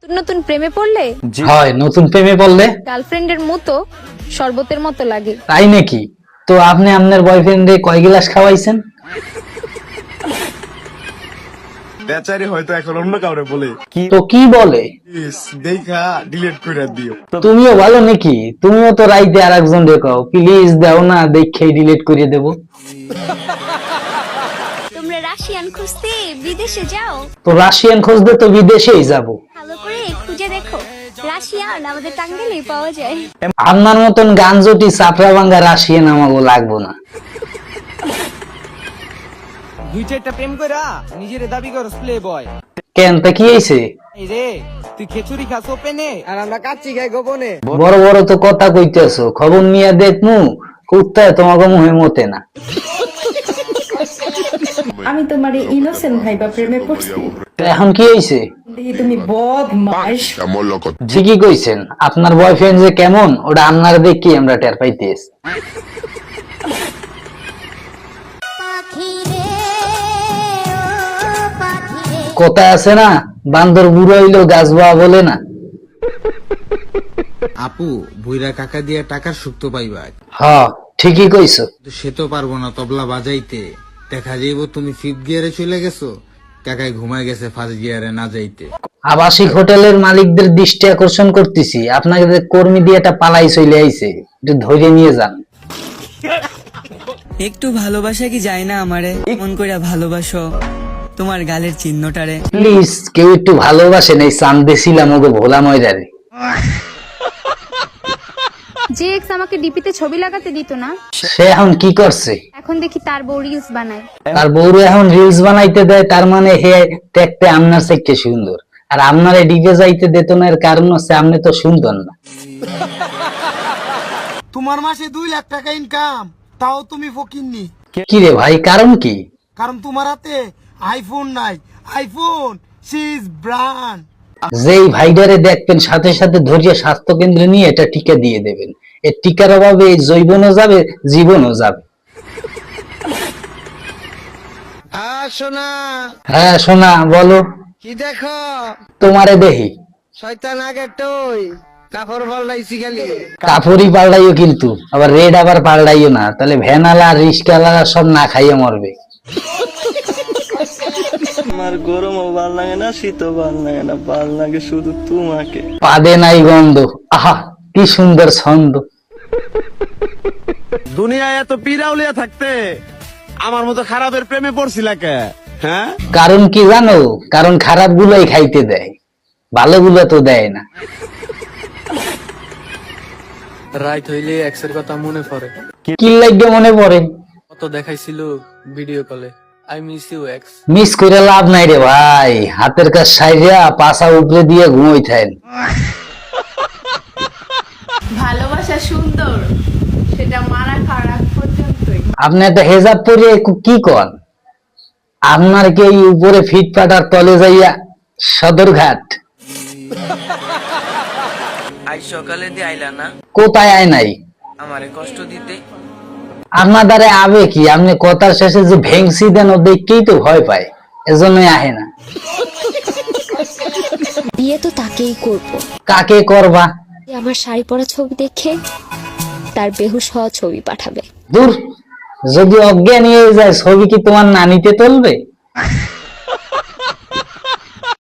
নতুন নতুন প্রেমে পড়লে হয় নতুন প্রেমে পড়লে গার্লফ্রেন্ডের মতো শরবতের মতো লাগে। তাই নাকি? তো আপনি আপনার বয়ফ্রেন্ডে কয় গ্লাস খাওয়াইছেন? বেচারি হয়তো এখন অন্য কাউরে বলে তো কি বলে? দেখা ডিলিট করে দিও। তুমিও ভালো নাকি? তুমিও তো রাইতে আর একজন রেখাও, প্লিজ দাও না, দেখেই ডিলিট করে দেব। তোমরা রাশিয়ান খুঁজতে বিদেশে যাও? তো রাশিয়ান খুঁজতে তো বিদেশেই যাব। ভালো করে খুঁজে দেখো, রাশিয়ান আমাদের টাঙ্গাইলেই পাওয়া যায়। আপনার মতন গাঞ্জটি চাপড়া ভাঙ্গা রাশিয়ান আমাকে লাগবো না। দুই চারটা প্রেম কইরা নিজের দাবি করস প্লে বয়। কেন তা কি হয়েছে? এই রে তুই খেচুরি খাস ওপেনে আর আমরা কাচ্চি খাই গোপনে। বড় বড় তো কথা কইতেছো, খবর নিয়ে দেখমু কুত্তায় তোমাকে মুহে মতে না। আমি তোমার ইনোসেন্ট ভাইবা প্রেমে পড়ছি। তো এখন কি হয়েছে? দেখি তুমি বদমাইশ। ঠিকই কইছেন, আপনার বয়ফ্রেন্ড যে কেমন ওটা আপনার দেখি আমরা টের পাইতেছি। কোথায় আছে না, বান্দর বুড়ো হইলো গাছ বাওয়া বলে না। আপু বুইরা কাকা দিয়া টাকার সুক্ত পাইবা, হ ঠিকই কইছো। কিন্তু সে তো পারবো না তবলা বাজাইতে। দেখা যাইব তুমি ফিফথ গিয়ারে চলে গেছো, কাকায় ঘুমায় গেছে ফার্স্ট গিয়ারে না যাইতে। আবাসিক হোটেলের মালিকদের দৃষ্টি আকর্ষণ করতেছি, আপনাকে কর্মী দিয়ে একটা পালাই চলে আইছে, একটু ধৈর্য নিয়ে যান। একটু ভালোবাসা কি যায় না আমারে? মন কইরা ভালোবাসো তোমার গালের চিহ্নটারে। প্লিজ কেউ একটু ভালোবাসেন এই চান্দে ছিলাম ওকে ভোলা ময়দারে। যে এক্স আমাকে ডিপিতে ছবি লাগাতে দিত না, সে এখন কি করছে? এখন দেখি তার বউ রিলস বানায়। তার বউরে এখন রিলস বানাইতে দেয়, তার মানে হে দেখতে আপনার থেকে সুন্দর, আর আপনার ডিপে যাইতে দিত না, এর কারণ হচ্ছে আপনি তো সুন্দর না। তোমার মাসে 2 লাখ টাকা ইনকাম, তাও তুমি ফকিন্নি। কি রে ভাই, কারণ কি? কারণ তোমার হাতে আইফোন নাই। আইফোন সিজ ব্র্যান্ড। যেই ভাইডারে দেখবেন সাথে সাথে ধৈর্য স্বাস্থ্য কেন্দ্রে নিয়ে এটা টিকা দিয়ে দেবেন। এই টিকার অভাবে এই জৈবনও যাবে, জীবনও যাবে। শোনা হ্যাঁ সোনা বলো। কি দেখো? তোমারে দেখি। শয়তান আগে টই কাপড় পাল্টাইছি খালি। কাপড়ই পাল্টাইও, কিন্তু আবার রেড আবার পাল্টাইও না, তাহলে ভ্যানালা রিস্কালারা সব না খাইয়ে মরবে। আমার গরমও ভাল লাগে না, শীতও ভাল লাগে না, ভাল লাগে শুধু তোমাকে। পাদে নাই গন্ধ, আহা কি সুন্দর ছন্দ। দুনিয়ায় এত পিরাউলিয়া থাকতে আমার মতো খারাপের প্রেমে পড়ছিলা কে? হ্যাঁ, কারণ কি জানো? কারণ খারাপ গুলোই খাইতে দেয়, ভালো গুলো তো দেয় না। রাইট হইলে এক্সের কথা মনে পড়ে, কি লাগবে মনে পড়ে? কত দেখাইছিল ভিডিও কলে, I miss you ex. Miss করে লাভ নাই রে ভাই, হাতের কাজ সাইরা পাশা উপরে দিয়ে ঘুমোই থাকেন। ভালোবাসা সুন্দর, সেটা মারা খারাপ পর্যন্তই। আপনি একটা হেজাব পরে কি কন? আপনার কি এই উপরে ফিটপাট আর তলে যাইয়া সদরঘাট? আজ সকালে দিয়ে আইলা না, কোথায় আয় নাই? আমারে কষ্ট দিতে। আপনার দ্বারে আবে কি? আপনি কথার শেষে যে ভেংসি দেন ও দেখতেই তো ভয় পায়, এজন্যই আহে না। বিয়ে তো তাকেই করব। কাকে করবা? আমার শাড়ি পরা ছবি দেখে তার বেহুশ হওয়া ছবি পাঠাবে। দূর, যদি অজ্ঞান হয়ে যায় ছবি কি তোমার নানিতে তুলবে?